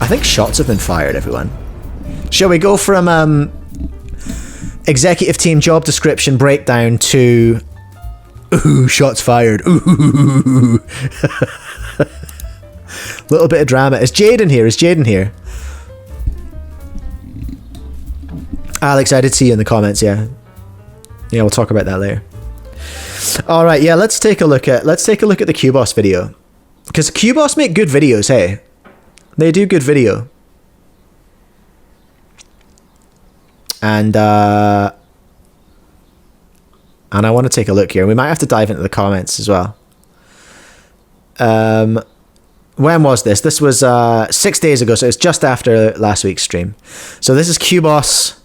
I think shots have been fired, everyone. Shall we go from executive team job description breakdown to ooh, shots fired. Ooh. Little bit of drama. Is Jaden here? Alex, I did see you in the comments, yeah. Yeah, we'll talk about that later. Alright, yeah, let's take a look at the QBoss video. Because QBoss make good videos, hey. They do good video. And I want to take a look here. We might have to dive into the comments as well. When was this? This was 6 days ago, so it's just after last week's stream. So this is QBoss.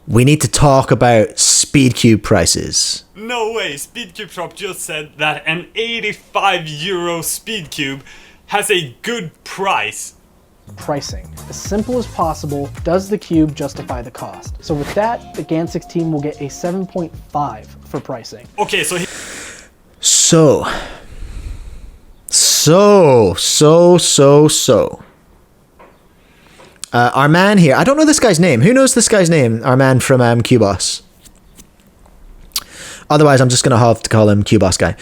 We need to talk about speedcube prices. No way, Speedcube Shop just said that an 85 euro speedcube has a good price. Pricing. As simple as possible, does the cube justify the cost? So with that, the Gancube team will get a 7.5 for pricing. Okay, so our man here, I don't know this guy's name. Who knows this guy's name? Our man from QBoss. Otherwise, I'm just going to have to call him QBoss guy.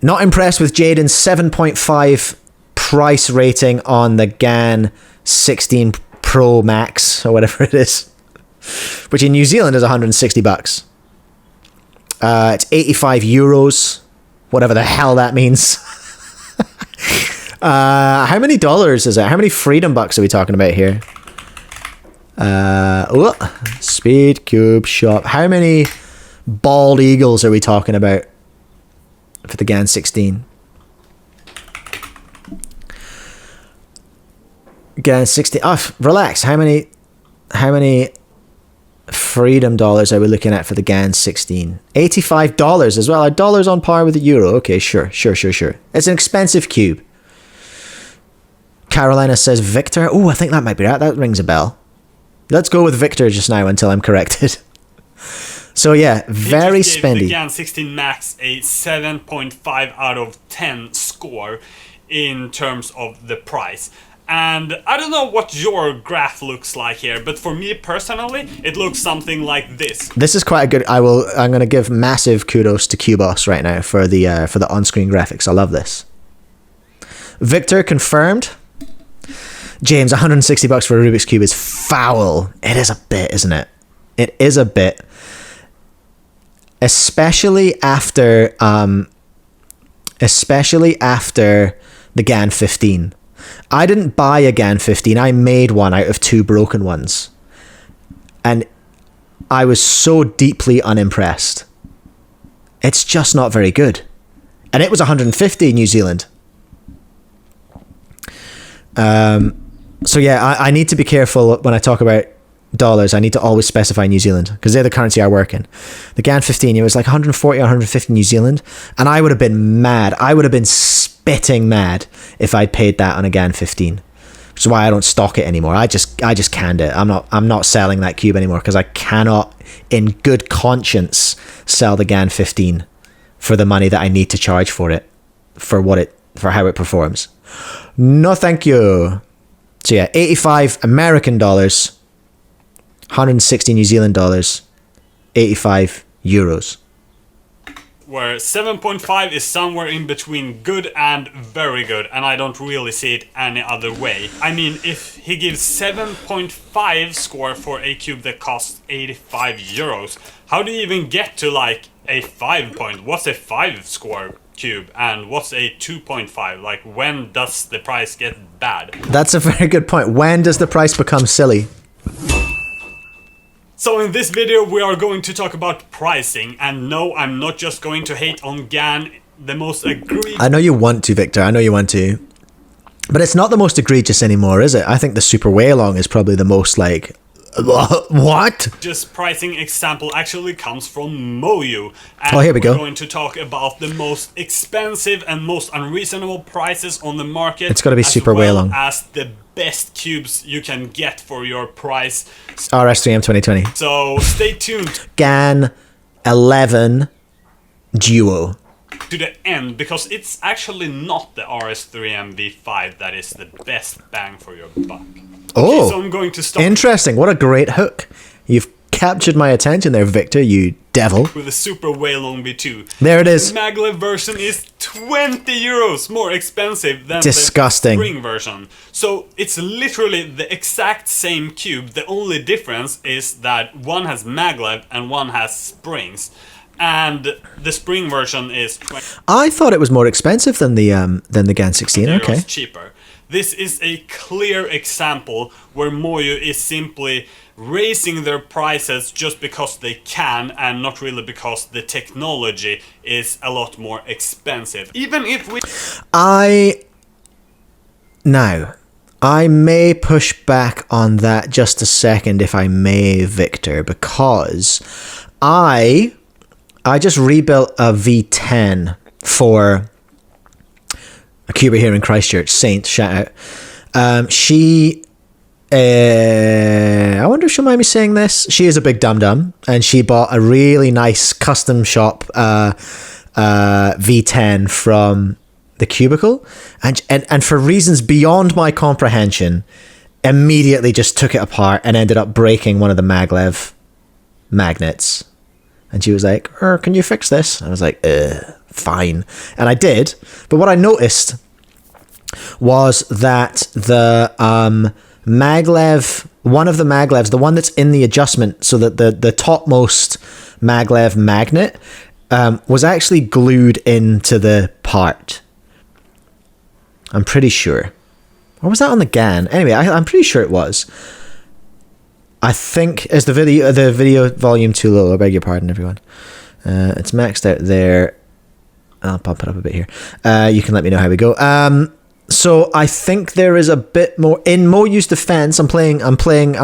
Not impressed with Jaden's 7.5 price rating on the GAN 16 Pro Max, or whatever it is. Which in New Zealand is 160 bucks. It's 85 euros. Whatever the hell that means. How many dollars is it? How many freedom bucks are we talking about here? Speedcube shop. How many bald eagles are we talking about for the GAN 16? GAN 16. Oh, relax. How many freedom dollars are we looking at for the GAN 16? $85 as well. Are dollars on par with the euro? Okay, sure. It's an expensive cube. Carolina says Victor. Oh, I think that might be right. That rings a bell. Let's go with Victor just now until I'm corrected. So yeah, very spendy. The GAN 16 Max a 7.5 out of 10 score in terms of the price. And I don't know what your graph looks like here, but for me personally, it looks something like this. This is quite a good. I'm going to give massive kudos to QBoss right now for the on-screen graphics. I love this. Victor confirmed. James, 160 bucks for a Rubik's Cube is foul. It is a bit, isn't it? It is a bit. Especially after the GAN 15. I didn't buy a GAN 15. I made one out of 2 broken ones. And I was so deeply unimpressed. It's just not very good. And it was 150 in New Zealand. So yeah, I need to be careful when I talk about dollars. I need to always specify New Zealand because they're the currency I work in. The GAN 15, it was like 140 or 150 New Zealand, and I would have been mad. I would have been spitting mad if I'd paid that on a GAN 15. Which is why I don't stock it anymore. I just canned it. I'm not selling that cube anymore because I cannot, in good conscience, sell the GAN 15 for the money that I need to charge for it, for how it performs. No, thank you. So yeah, 85 American dollars, 160 New Zealand dollars, 85 euros. Where 7.5 is somewhere in between good and very good, and I don't really see it any other way. I mean, if he gives 7.5 score for a cube that costs 85 euros, how do you even get to like a 5 point? What's a 5 score cube and what's a 2.5? Like, when does the price get bad? That's a very good point. When does the price become silly? So in this video we are going to talk about pricing, and no, I'm not just going to hate on GAN, the most egregious... I know you want to, Victor, I know you want to. But it's not the most egregious anymore, is it? I think the Super Waylong is probably the most like... What? Just pricing example actually comes from Moyu. And oh, here we go. We're going to talk about the most expensive and most unreasonable prices on the market. It's got to be Super Waylong. As the best cubes you can get for your price. RS3M 2020. So stay tuned. GAN 11 Duo. to the end, because it's actually not the RS3M V5 that is the best bang for your buck. Oh, Okay, so I'm going to start interesting. What a great hook. You've captured my attention there, Victor, you devil. with the Super Waylon V2. There it is. The maglev version is 20 euros more expensive than Disgusting. the spring version. So it's literally the exact same cube. The only difference is that one has maglev and one has springs. And the spring version is 20 I thought it was more expensive than the GAN 16. euros Okay. cheaper. This is a clear example where Moyu is simply raising their prices just because they can and not really because the technology is a lot more expensive. Even if we I may push back on that just a second, if I may, Victor, because I just rebuilt a V10 for a cuber here in Christchurch, Saint, shout out. I wonder if she'll mind me saying this. She is a big dum-dum, and she bought a really nice custom shop V10 from the Cubicle, and for reasons beyond my comprehension, immediately just took it apart and ended up breaking one of the maglev magnets. And she was like, can you fix this? I was like, fine. And I did. But what I noticed was that the maglev, one of the maglevs, the one that's in the adjustment, so that the topmost maglev magnet was actually glued into the part. I'm pretty sure. Or was that on the GAN? Anyway, I'm pretty sure it was. I think, is the video volume too low? I beg your pardon, everyone. It's maxed out there. I'll pump it up a bit here. You can let me know how we go. So I think there is a bit more in Moyu's defense. I'm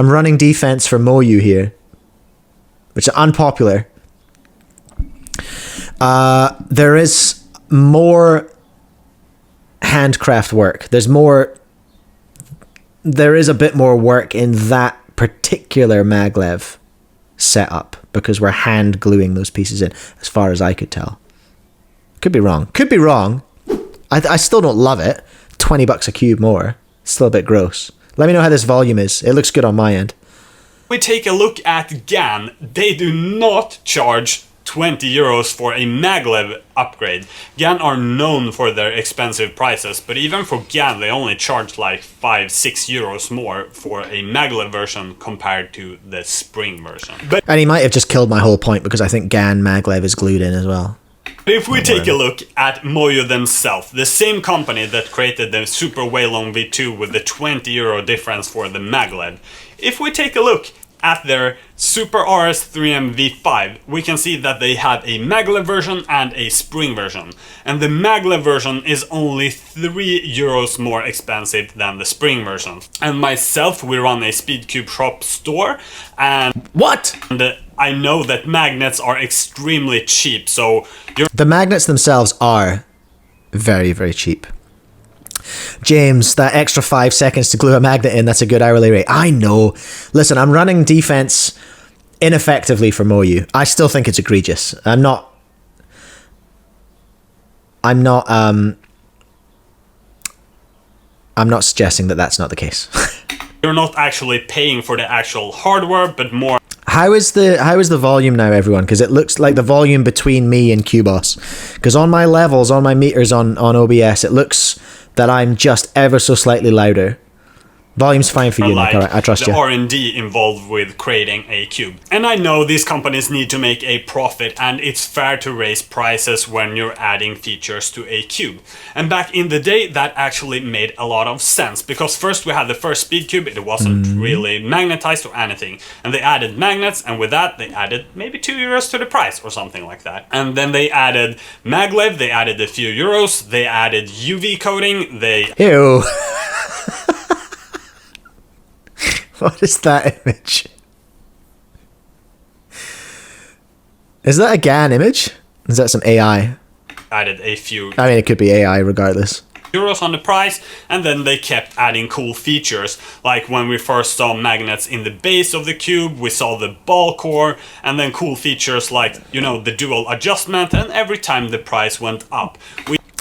running defense for Moyu here, which is unpopular. There is more handcraft work. There is a bit more work in that particular maglev setup, because we're hand gluing those pieces in, as far as I could tell. Could be wrong. I still don't love it. $20 a cube more. Still a bit gross. Let me know how this volume is. It looks good on my end. we take a look at GAN, they do not charge 20 euros for a maglev upgrade. GAN are known for their expensive prices, but even for GAN they only charge like 5-6 euros more for a maglev version compared to the spring version. And he might have just killed my whole point, because I think GAN maglev is glued in as well. If we take a look at Moyu themselves, the same company that created the Super Waylon V2 with the 20 euro difference for the maglev, if we take a look at their Super RS3M V5, we can see that they have a maglev version and a spring version. And the maglev version is only 3 euros more expensive than the spring version. And myself, we run a Speedcube shop store, and What? I know that magnets are extremely cheap, so The magnets themselves are very, very cheap. James, that extra 5 seconds to glue a magnet in, that's a good hourly rate. I know. Listen, I'm running defense ineffectively for Moyu. I still think it's egregious. I'm not suggesting that that's not the case. you're not actually paying for the actual hardware, but more How is the volume now, everyone? Because it looks like the volume between me and Qboss. Because on my levels, on my meters on OBS, it looks that I'm just ever so slightly louder. Volume's fine for you, Nick. All right, I trust the you. R&D involved with creating a cube. And I know these companies need to make a profit, and it's fair to raise prices when you're adding features to a cube. And back in the day, that actually made a lot of sense, because first we had the first Speedcube, it wasn't really magnetized or anything. And they added magnets, and with that they added maybe 2 euros to the price or something like that. And then they added maglev, they added a few euros, they added UV coating, they... Ew. What is that image? Is that a GAN image? Is that some AI? added a few I mean, it could be AI regardless. euros on the price, and then they kept adding cool features, like when we first saw magnets in the base of the cube, we saw the ball core, and then cool features like, you know, the dual adjustment, and every time the price went up.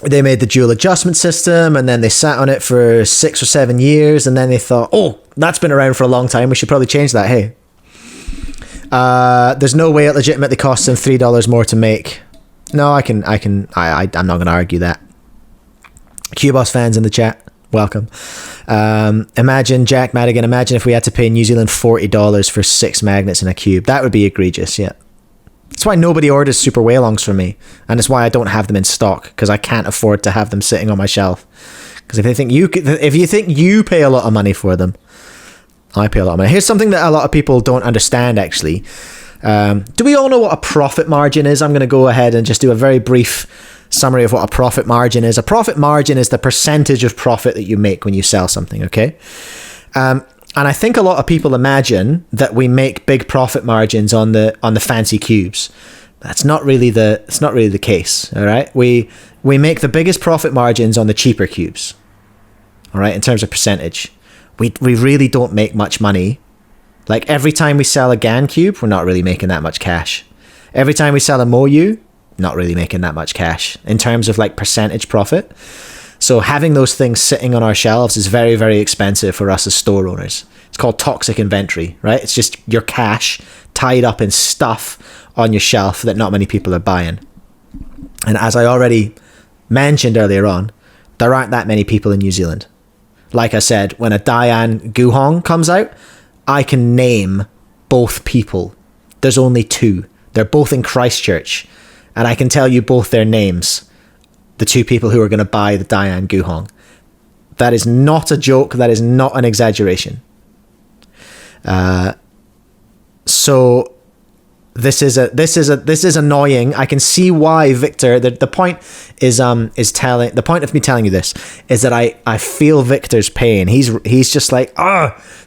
They made the dual adjustment system, and then they sat on it for 6 or 7 years, and then they thought, oh, that's been around for a long time, we should probably change that, hey. There's no way it legitimately costs them $3 more to make. No, I'm not going to argue that. QBoss fans in the chat, welcome. Imagine, Jack Madigan, imagine if we had to pay New Zealand $40 for 6 magnets in a cube. That would be egregious, yeah. That's why nobody orders super whalongs from me, and it's why I don't have them in stock, because I can't afford to have them sitting on my shelf. Because if you think you pay a lot of money for them, I pay a lot of money. Here's something that a lot of people don't understand, actually. Do we all know what a profit margin is? I'm going to go ahead and just do a very brief summary of what a profit margin is. A profit margin is the percentage of profit that you make when you sell something, okay? And I think a lot of people imagine that we make big profit margins on the fancy cubes. That's not really the case, all right? We make the biggest profit margins on the cheaper cubes, all right, in terms of percentage. We really don't make much money. Like every time we sell a Gancube, we're not really making that much cash. Every time we sell a Moyu, not really making that much cash in terms of like percentage profit. So having those things sitting on our shelves is very, very expensive for us as store owners. It's called toxic inventory, right? It's just your cash tied up in stuff on your shelf that not many people are buying. And as I already mentioned earlier on, there aren't that many people in New Zealand. Like I said, when a Diane Guhong comes out, I can name both people. There's only 2. They're both in Christchurch. And I can tell you both their names. The 2 people who are going to buy the Diane Guhong. That is not a joke. That is not an exaggeration. So this is annoying. I can see why, Viktor. The point the point of me telling you this is that I feel Viktor's pain. He's just like,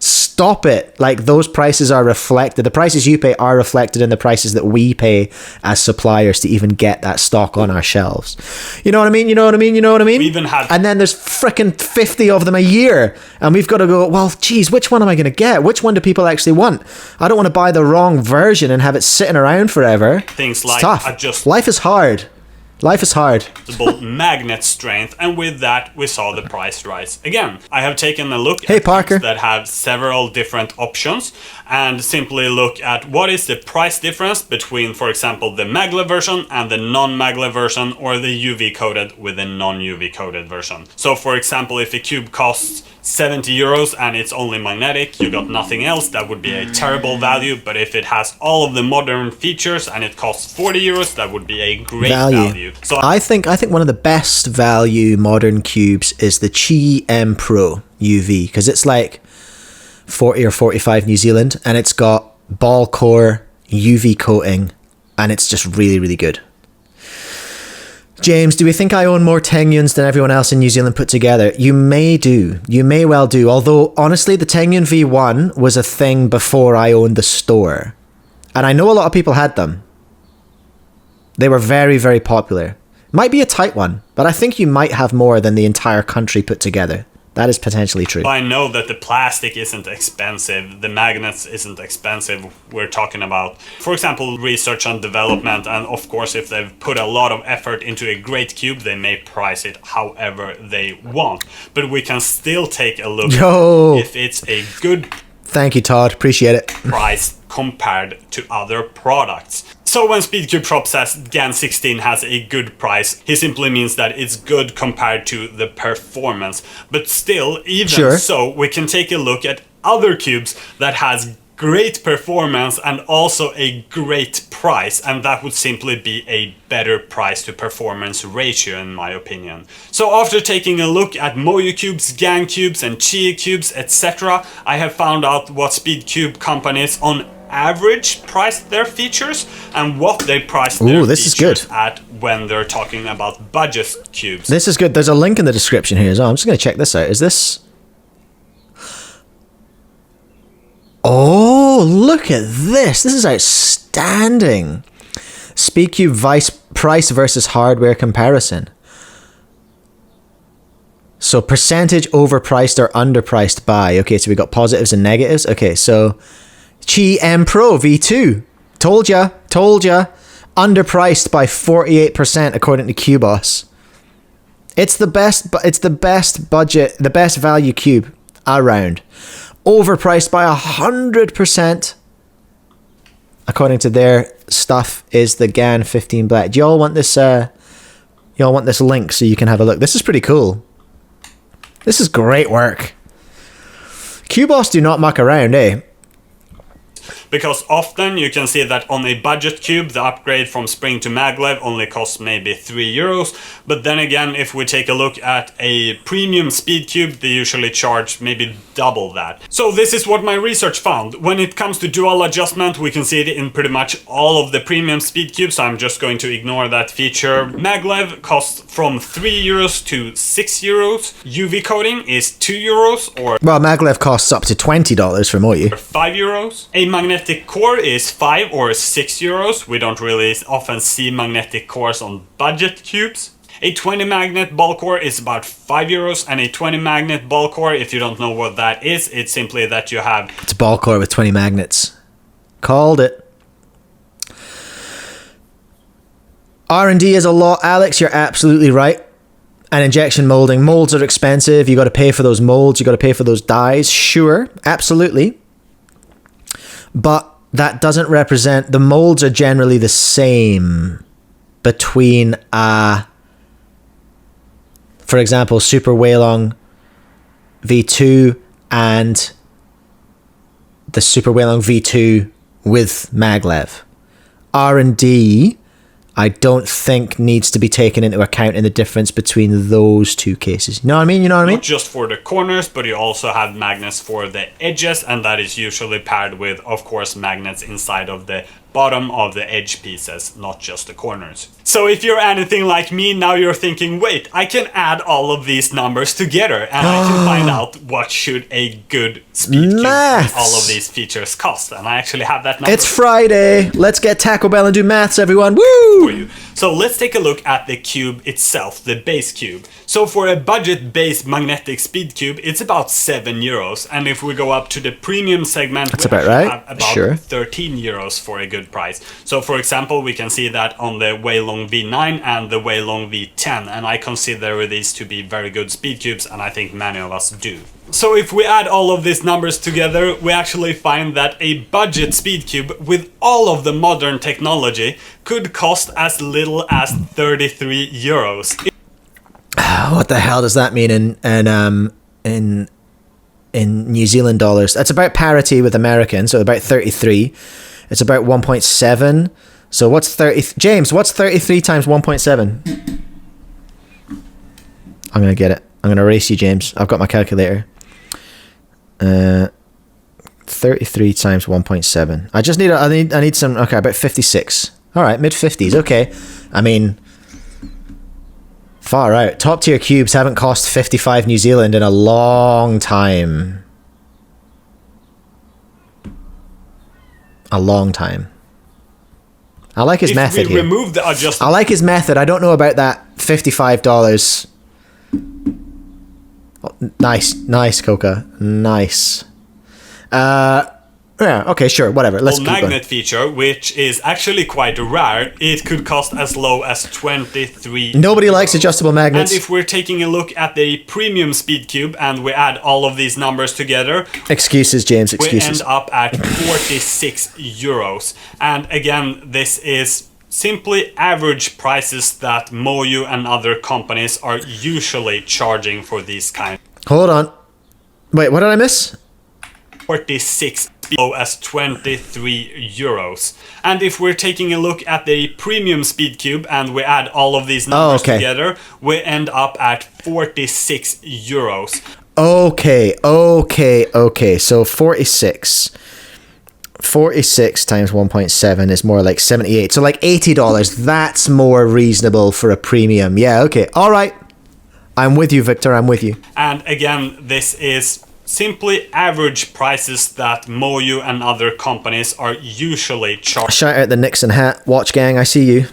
stop it. Like those prices are reflected. The prices you pay are reflected in the prices that we pay as suppliers to even get that stock on our shelves. You know what I mean? We even had, and then there's freaking 50 of them a year, and we've got to go, well, geez, which one am I going to get? Which one do people actually want? I don't want to buy the wrong version and have it sitting around forever. Things like Life is hard. Magnet strength, and with that we saw the price rise again. I have taken a look at Parker that have several different options and simply look at what is the price difference between, for example, the maglev version and the non-maglev version, or the UV coated with the non-UV coated version. So for example, if a cube costs 70 euros and it's only magnetic, you got nothing else, that would be a terrible value. But if it has all of the modern features and it costs 40 euros, that would be a great value. So I think one of the best value modern cubes is the Qi M Pro UV, because it's like 40 or 45 New Zealand, and it's got ball core UV coating, and it's just really, really good. James, do we think I own more Tengyuns than everyone else in New Zealand put together? You may do. You may well do. Although, honestly, the Tengyun V1 was a thing before I owned the store. And I know a lot of people had them. They were very, very popular. Might be a tight one, but I think you might have more than the entire country put together. That is potentially true. I know that the plastic isn't expensive, the magnets isn't expensive. We're talking about, for example, research and development, and of course if they've put a lot of effort into a great cube, they may price it however they want. But we can still take a look if it's a good Thank you, Todd. Appreciate it. price compared to other products. So when Speedcube Shop says GAN 16 has a good price, he simply means that it's good compared to the performance. But still, even so, we can take a look at other cubes that has great performance and also a great price, and that would simply be a better price to performance ratio in my opinion. So after taking a look at Moyu cubes, Gancubes and Chia cubes, etc., I have found out what Speedcube companies on average price their features and what they price their features at when they're talking about budget cubes. This is good. There's a link in the description here as well. I'm just going to check this out. Is this... Oh, look at this. This is outstanding. Speedcube price versus hardware comparison. So percentage overpriced or underpriced by. Okay, so we got positives and negatives. Okay, so Qi M Pro V2. Told ya. Underpriced by 48% according to QBoss. It's the best budget, the best value cube around. Overpriced by 100%. According to their stuff, is the GAN 15 Black. Do y'all want this? Y'all want this link so you can have a look? This is pretty cool. This is great work. QBoss do not muck around, eh? Because often you can see that on a budget cube, the upgrade from spring to maglev only costs maybe €3. But then again, if we take a look at a premium speed cube, they usually charge maybe double that. So this is what my research found. When it comes to dual adjustment, we can see it in pretty much all of the premium speed cubes. I'm just going to ignore that feature. Maglev costs from €3 to €6. UV coating is €2 or... Well, maglev costs up to $20 from what you... €5. A magnetic core is €5 or €6. We don't really often see magnetic cores on budget cubes. A 20 magnet ball core is about €5, and a 20 magnet ball core, if you don't know what that is, it's simply that you have... It's a ball core with 20 magnets. Called it. R&D is a lot, Alex, you're absolutely right. And injection molding. Molds are expensive, you got to pay for those molds, you got to pay for those dyes. Sure, absolutely. But that doesn't represent... The molds are generally the same between for example, Super Weilong V2 and the Super Weilong V2 with maglev. R&D, I don't think needs to be taken into account in the difference between those two cases. You know what I mean? Not just for the corners, but you also have magnets for the edges, and that is usually paired with, of course, magnets inside of the bottom of the edge pieces, not just the corners. So if you're anything like me, now you're thinking, wait, I can add all of these numbers together and I can find out what should a good speed cube with all of these features cost. And I actually have that number. It's Friday. Let's get Taco Bell and do maths, everyone. Woo! For you. So let's take a look at the cube itself, the base cube. So for a budget-based magnetic speed cube, it's about €7. And if we go up to the premium segment, that's about right. Have about €13 for a good price. So for example, we can see that on the Weilong V9 and the Weilong V10, and I consider these to be very good speed cubes, and I think many of us do. So if we add all of these numbers together, we actually find that a budget speed cube with all of the modern technology could cost as little as €33. What the hell does that mean in New Zealand dollars? That's about parity with American, so about 33. It's about 1.7. So what's 30? James, what's 33 times 1.7? I'm gonna get it. I'm gonna race you, James. I've got my calculator. 33 times 1.7. I need some. Okay, about 56. All right, mid 50s. Okay, I mean, far out. Top tier cubes haven't cost 55 New Zealand in a long time. A long time. I like his method here. Remove the adjustment. I like his method. I don't know about that $55. Oh, nice, Coca. Nice. Yeah, okay, sure, whatever. Let's keep going. Magnet feature, which is actually quite rare, it could cost as low as 23. Nobody likes adjustable magnets. And if we're taking a look at the premium speed cube and we add all of these numbers together, excuses, James, excuses. We end up at €46. And again, this is simply average prices that Moyu and other companies are usually charging for these kind. Hold on. Wait, what did I miss? 46 below as €23. And if we're taking a look at the premium speed cube and we add all of these numbers together, we end up at €46. Okay. So 46 times 1.7 is more like 78. So like $80. That's more reasonable for a premium. Yeah, okay. All right. I'm with you, Victor. I'm with you. And again, this is simply average prices that Moyu and other companies are usually charging. Shout out the Nixon hat watch gang. I see you,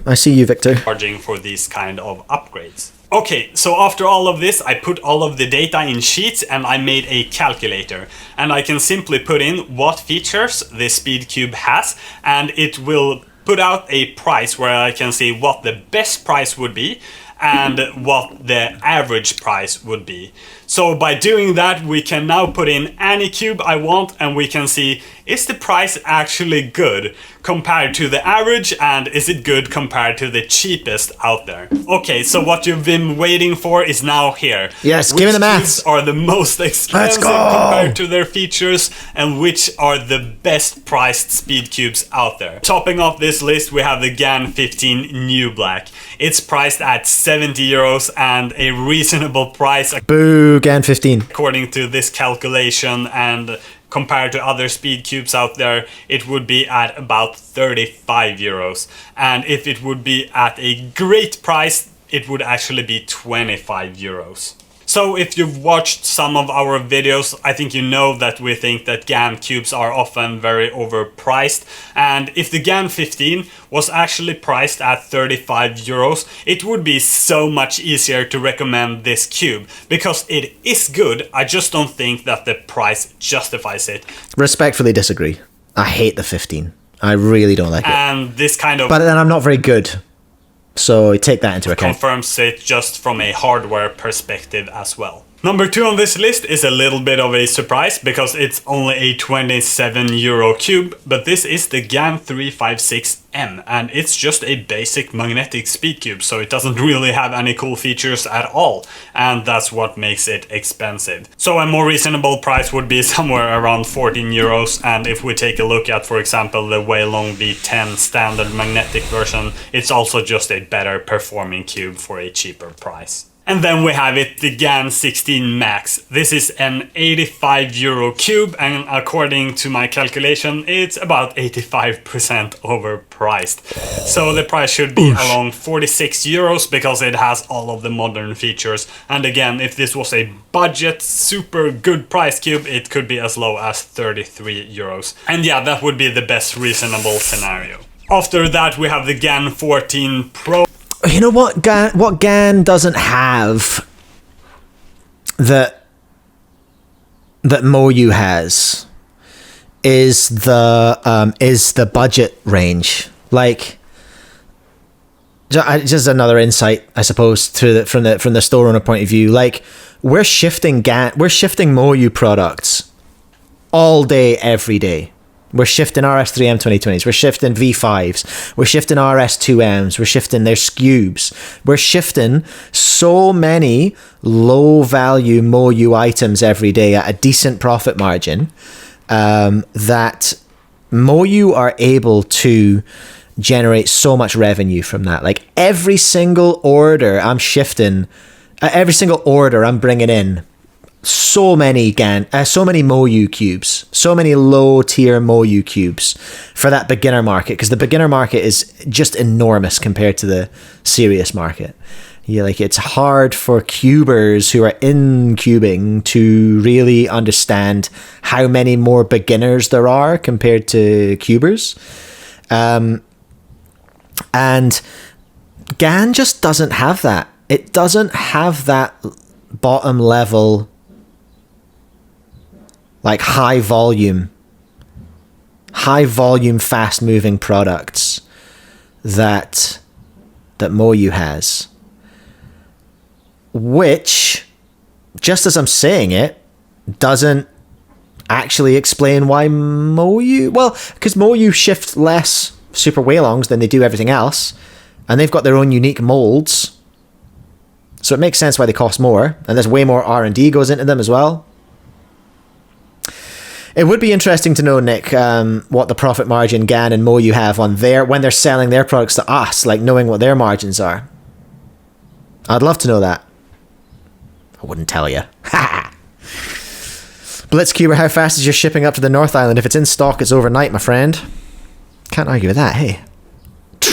Victor. Charging for these kind of upgrades. Okay, so after all of this, I put all of the data in sheets and I made a calculator. And I can simply put in what features this speedcube has, and it will put out a price where I can see what the best price would be and what the average price would be. So by doing that, we can now put in any cube I want and we can see, is the price actually good compared to the average, and is it good compared to the cheapest out there? Okay, so what you've been waiting for is now here. Yes, which give me the maths. cubes are the most expensive compared to their features, and which are the best priced speed cubes out there. Topping off this list, we have the GAN 15 New Black. It's priced at 70 euros and a reasonable price. Boo, GAN 15. According to this calculation, and compared to other speed cubes out there, it would be at about 35 euros. And if it would be at a great price, it would actually be 25 euros. So if you've watched some of our videos, I think you know that we think that GAN cubes are often very overpriced. And if the GAN 15 was actually priced at 35 euros, it would be so much easier to recommend this cube, because it is good. I just don't think that the price justifies it. Respectfully disagree. I hate the 15. I really don't like it. And this kind of But then I'm not very good. So take that into account. confirms it just from a hardware perspective as well. Number 2 on this list is a little bit of a surprise because it's only a 27 euro cube, but this is the GAN 356M, and it's just a basic magnetic speed cube, so it doesn't really have any cool features at all, and that's what makes it expensive. So a more reasonable price would be somewhere around 14 euros, and if we take a look at, for example, the Weilong V10 standard magnetic version, it's also just a better performing cube for a cheaper price. And then we have it, the GAN 16 Max. This is an 85 euro cube, and according to my calculation, it's about 85% overpriced. So the price should be along 46 euros because it has all of the modern features. And again, if this was a budget, super good price cube, it could be as low as 33 euros. And yeah, that would be the best reasonable scenario. After that, we have the GAN 14 Pro. You know what GAN doesn't have that Moyu has is the budget range. Like, just another insight, I suppose, from the store owner point of view. Like, we're shifting Moyu products all day, every day. We're shifting RS3M 2020s, we're shifting V5s, we're shifting RS2Ms, we're shifting their Cubes. We're shifting so many low-value Moyu items every day at a decent profit margin that Moyu are able to generate so much revenue from that. Like, every single order I'm shifting, every single order I'm bringing in, so many Moyu cubes, so many low tier Moyu cubes for that beginner market, because the beginner market is just enormous compared to the serious market. Yeah, like, it's hard for cubers who are in cubing to really understand how many more beginners there are compared to cubers. And GAN just doesn't have that. It doesn't have that bottom level, like high volume, fast moving products that Moyu has. Which, just as I'm saying it, doesn't actually explain why Moyu... Well, because Moyu shift less Super Weilongs than they do everything else, and they've got their own unique molds. So it makes sense why they cost more, and there's way more R&D goes into them as well. It would be interesting to know, Nick, what the profit margin GAN and Moyu have on when they're selling their products to us, like knowing what their margins are. I'd love to know that. I wouldn't tell you. Blitzcuber, how fast is your shipping up to the North Island? If it's in stock, it's overnight, my friend. Can't argue with that, hey.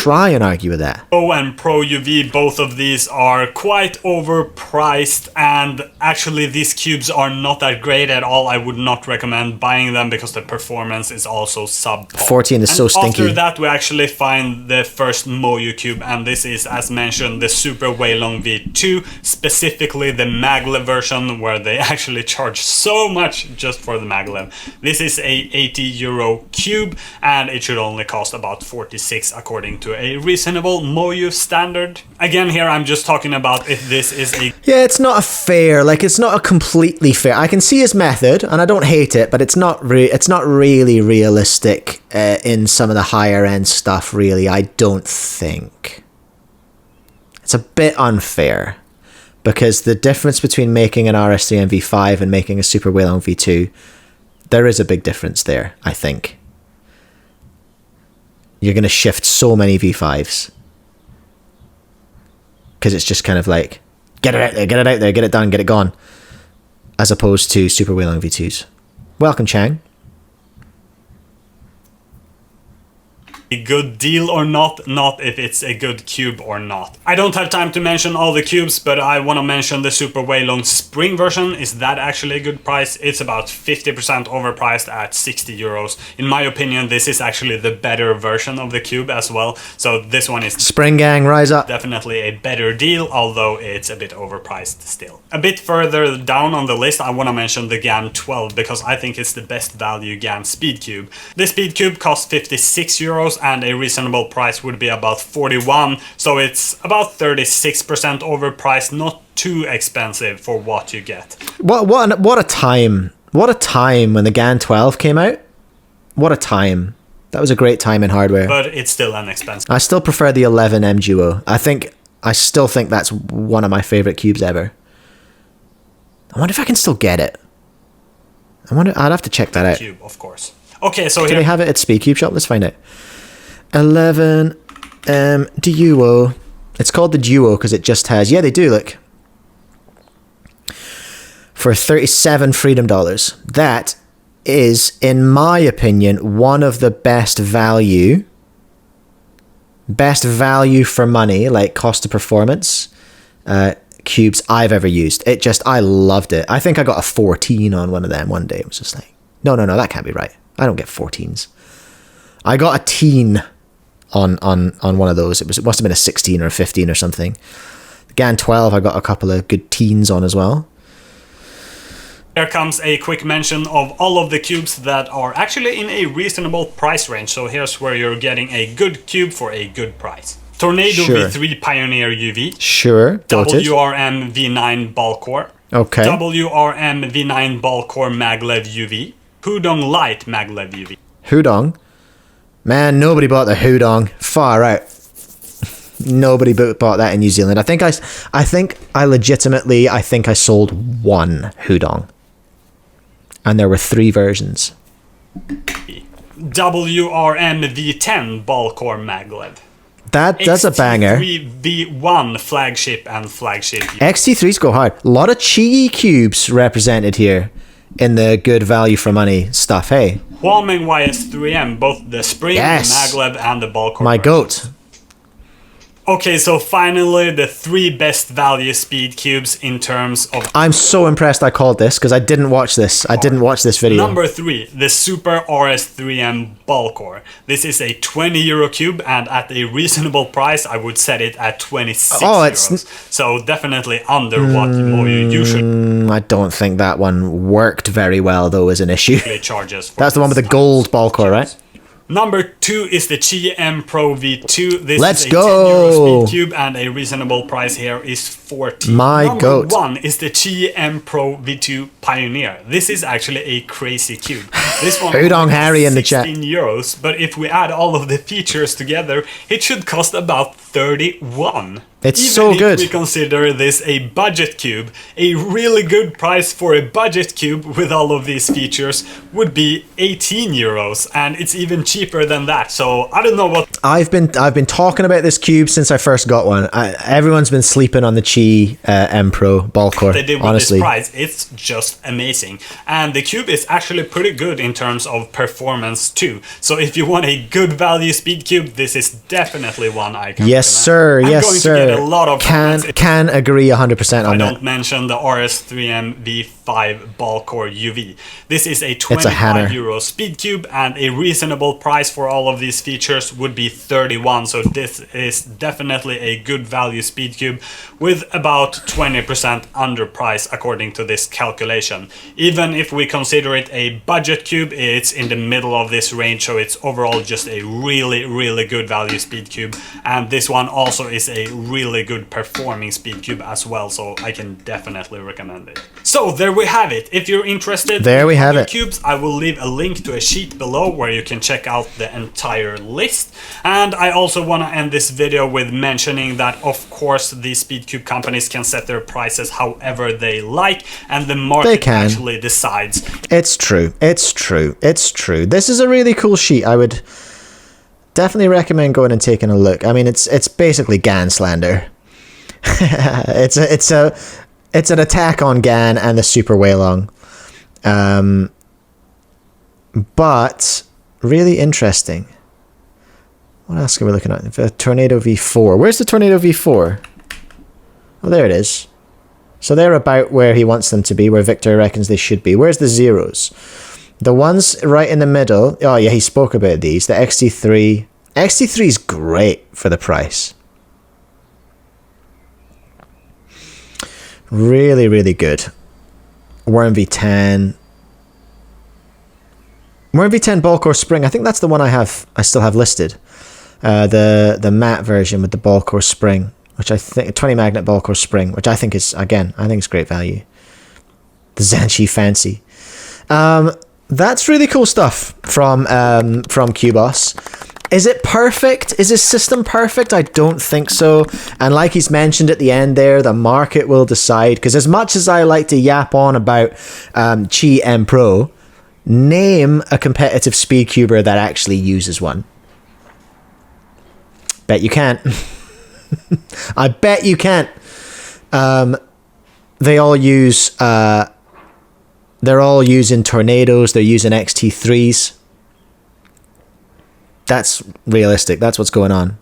try and argue with that. Pro and Pro UV, both of these are quite overpriced, and actually these cubes are not that great at all. I would not recommend buying them because the performance is also subpar. 14 is so stinky. After that we actually find the first Moyu cube, and this is, as mentioned, the Super Weilong V2, specifically the maglev version, where they actually charge so much just for the maglev. This is a €80 cube, and it should only cost about 46 according to a reasonable Moyu standard. Again, here I'm just talking about if this is a... Yeah, it's not a fair, like, it's not a completely fair. I can see his method, and I don't hate it, but it's not really realistic in some of the higher end stuff, really, I don't think. It's a bit unfair, because the difference between making an RS3 V5 and making a Super Weilong V2, there is a big difference there, I think. You're going to shift so many V5s. Because it's just kind of like, get it out there, get it out there, get it done, get it gone. As opposed to Super Weilong V2s. Welcome, Chang. A good deal or not if it's a good cube or not. I don't have time to mention all the cubes, but I want to mention the Super Weilong Spring version. Is that actually a good price? It's about 50% overpriced at €60. In my opinion, this is actually the better version of the cube as well. So this one is Spring Gang, rise up. definitely a better deal, although it's a bit overpriced still. A bit further down on the list, I want to mention the GAN 12 because I think it's the best value GAN speed cube. This speed cube costs €56, and a reasonable price would be about 41, so it's about 36% overpriced, not too expensive for what you get. What a time. What a time when the GAN 12 came out. What a time. That was a great time in hardware. But it's still inexpensive. I still prefer the 11M Duo. I still think that's one of my favorite cubes ever. I wonder if I can still get it. I'd have to check that out. Cube, of course. Okay, so Do they have it at Speedcube Shop? Let's find out. 11M Duo. It's called the Duo because it just has... Yeah, they do, look. For 37 Freedom Dollars. That is, in my opinion, one of the best value for money, like cost to performance, cubes I've ever used. I loved it. I think I got a 14 on one of them one day. It was just like, no, that can't be right. I don't get 14s. I got a teen on one of those. It must have been a 16 or a 15 or something. The GAN 12, I got a couple of good teens on as well. Here comes a quick mention of all of the cubes that are actually in a reasonable price range. So here's where you're getting a good cube for a good price. Tornado Sure. V3 Pioneer UV. Sure, noted. WRM V9 Ball Core. Okay. WRM V9 Ball Core Maglev UV. Hudong Light Maglev UV. Hudong. Man, nobody bought the Hudong. Far out. Nobody bought that in New Zealand. I think I sold one Hudong. And there were 3 versions. WRM V10 Ball Core Maglev. That's a banger. V1 Flagship and Flagship UV. XT3s go hard. A lot of cheeky cubes represented here in the good value for money stuff, hey? Huameng YS3M, both the Spring, Yes. the Maglev, and the Ball Core. My versions. goat. Okay, so finally the 3 best value speed cubes in terms of... I'm so impressed I called this because I didn't watch this. I didn't watch this video. Number 3, the Super RS3M Ball Core. This is a €20 cube, and at a reasonable price I would set it at 26 euros. So definitely under what you should... I don't think that one worked very well though as an issue. charges for That's the one with the gold ball core, right? Number 2 is the Qi M Pro V2. This Let's is a go. €10 speed cube, and a reasonable price here is 40. My Number goat. 1 is the Qi M Pro V2 Pioneer. This is actually a crazy cube. This one Hudong Harry in the chat. €16, but if we add all of the features together, it should cost about 31. It's Even so if good. we consider this a budget cube, a really good price for a budget cube with all of these features would be €18, and it's even cheaper than that. So I don't know what... I've been talking about this cube since I first got one. Everyone's been sleeping on the Qi XT M Pro ball core. They did with honestly, this price, it's just amazing. And the Cube is actually pretty good in terms of performance too. So if you want a good value speed cube, this is definitely one I can yes, recommend. sir. I'm Yes, going sir. to get a lot of comments if Can agree 100% I on don't that. mention the RS3M V5 ball core UV. This is a It's a hammer. €25 speed cube, and a reasonable price for all of these features would be 31. So this is definitely a good value speed cube with about 20% under price according to this calculation. Even if we consider it a budget cube, it's in the middle of this range, so it's overall just a really good value speed cube. And this one also is a really good performing speed cube as well, so I can definitely recommend it. So there we have it. If you're interested There we in have other it. cubes, I will leave a link to a sheet below where you can check out the entire list. And I also want to end this video with mentioning that of course these speed cube companies can set their prices however they like, and the market actually decides. It's true. It's true. It's true. This is a really cool sheet. I would definitely recommend going and taking a look. I mean, it's basically GAN slander. It's an attack on GAN and the Super Waylong. But really interesting. What else are we looking at? The Tornado V4. Where's the Tornado V4? Oh, there it is. So they're about where he wants them to be, where Viktor reckons they should be. Where's the zeros? The ones right in the middle. Oh, yeah, he spoke about these. The XT3. XT3 is great for the price. Really good. Worm V10. Worm V10 ball core spring. I think that's the one I still have listed. The matte version with the ball core spring, which I think 20 magnet ball core spring, which I think is it's great value. The Zanchi Fancy. That's really cool stuff from Cubos. Is it perfect? Is his system perfect? I don't think so. And like he's mentioned at the end there, the market will decide. Because as much as I like to yap on about Qi M Pro, name a competitive speed cuber that actually uses one. Bet you can't. I bet you can't. They all use. They're all using Tornadoes. They're using XT3s. That's realistic. That's what's going on.